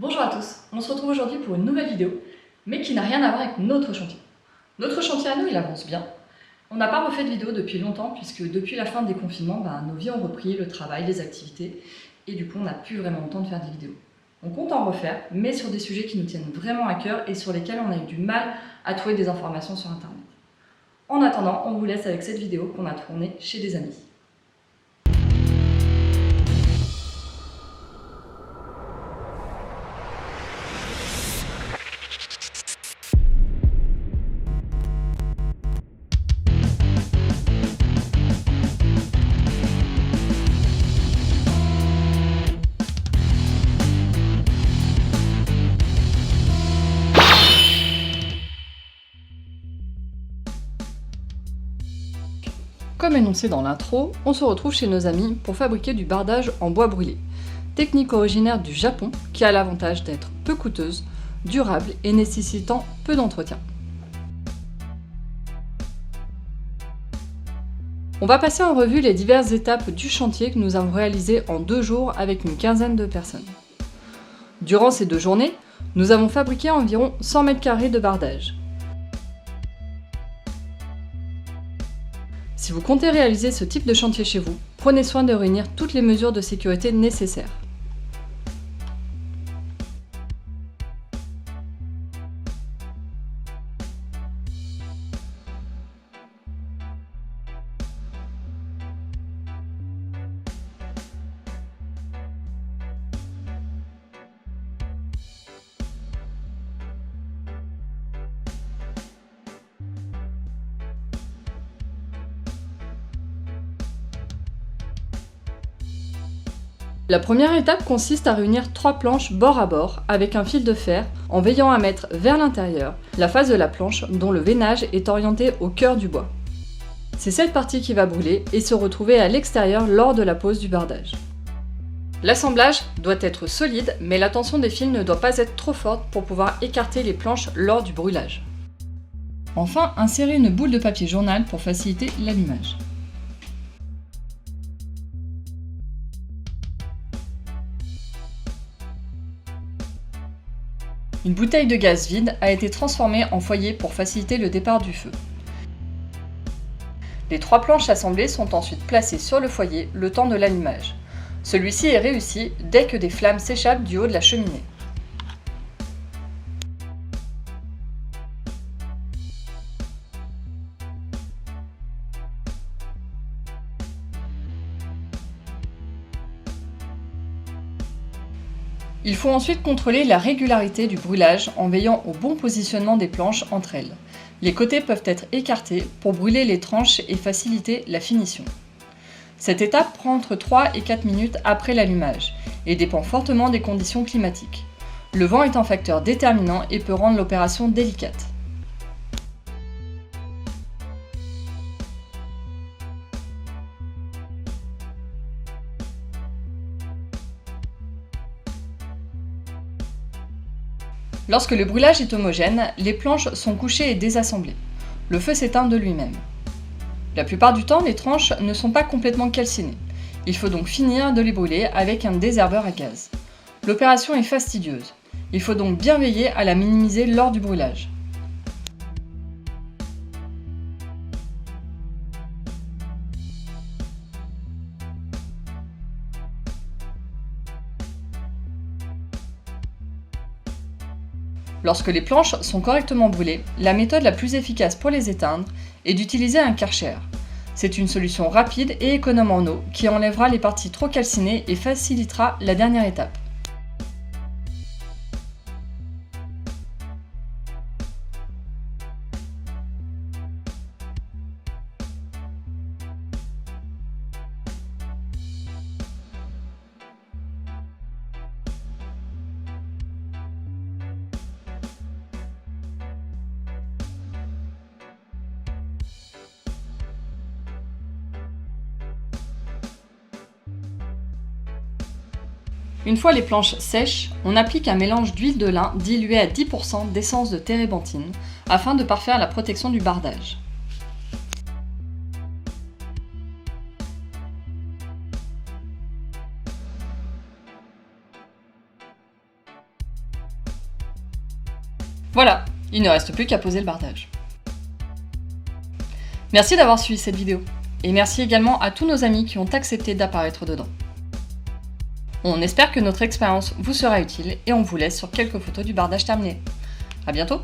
Bonjour à tous, on se retrouve aujourd'hui pour une nouvelle vidéo, mais qui n'a rien à voir avec notre chantier. Notre chantier à nous, il avance bien. On n'a pas refait de vidéo depuis longtemps, puisque depuis la fin des confinements, nos vies ont repris, le travail, les activités, et du coup on n'a plus vraiment le temps de faire des vidéos. On compte en refaire, mais sur des sujets qui nous tiennent vraiment à cœur et sur lesquels on a eu du mal à trouver des informations sur internet. En attendant, on vous laisse avec cette vidéo qu'on a tournée chez des amis. Comme énoncé dans l'intro, on se retrouve chez nos amis pour fabriquer du bardage en bois brûlé. Technique originaire du Japon qui a l'avantage d'être peu coûteuse, durable et nécessitant peu d'entretien. On va passer en revue les diverses étapes du chantier que nous avons réalisé en 2 jours avec une quinzaine de personnes. Durant ces 2 journées, nous avons fabriqué environ 100 m² de bardage. Si vous comptez réaliser ce type de chantier chez vous, prenez soin de réunir toutes les mesures de sécurité nécessaires. La première étape consiste à réunir 3 planches bord à bord avec un fil de fer en veillant à mettre vers l'intérieur la face de la planche dont le veinage est orienté au cœur du bois. C'est cette partie qui va brûler et se retrouver à l'extérieur lors de la pose du bardage. L'assemblage doit être solide, mais la tension des fils ne doit pas être trop forte pour pouvoir écarter les planches lors du brûlage. Enfin, insérez une boule de papier journal pour faciliter l'allumage. Une bouteille de gaz vide a été transformée en foyer pour faciliter le départ du feu. Les 3 planches assemblées sont ensuite placées sur le foyer le temps de l'allumage. Celui-ci est réussi dès que des flammes s'échappent du haut de la cheminée. Il faut ensuite contrôler la régularité du brûlage en veillant au bon positionnement des planches entre elles. Les côtés peuvent être écartés pour brûler les tranches et faciliter la finition. Cette étape prend entre 3 et 4 minutes après l'allumage et dépend fortement des conditions climatiques. Le vent est un facteur déterminant et peut rendre l'opération délicate. Lorsque le brûlage est homogène, les planches sont couchées et désassemblées. Le feu s'éteint de lui-même. La plupart du temps, les tranches ne sont pas complètement calcinées. Il faut donc finir de les brûler avec un désherbeur à gaz. L'opération est fastidieuse. Il faut donc bien veiller à la minimiser lors du brûlage. Lorsque les planches sont correctement brûlées, la méthode la plus efficace pour les éteindre est d'utiliser un Karcher. C'est une solution rapide et économe en eau qui enlèvera les parties trop calcinées et facilitera la dernière étape. Une fois les planches sèches, on applique un mélange d'huile de lin dilué à 10% d'essence de térébenthine afin de parfaire la protection du bardage. Voilà, il ne reste plus qu'à poser le bardage. Merci d'avoir suivi cette vidéo, et merci également à tous nos amis qui ont accepté d'apparaître dedans. On espère que notre expérience vous sera utile et on vous laisse sur quelques photos du bardage terminé. À bientôt!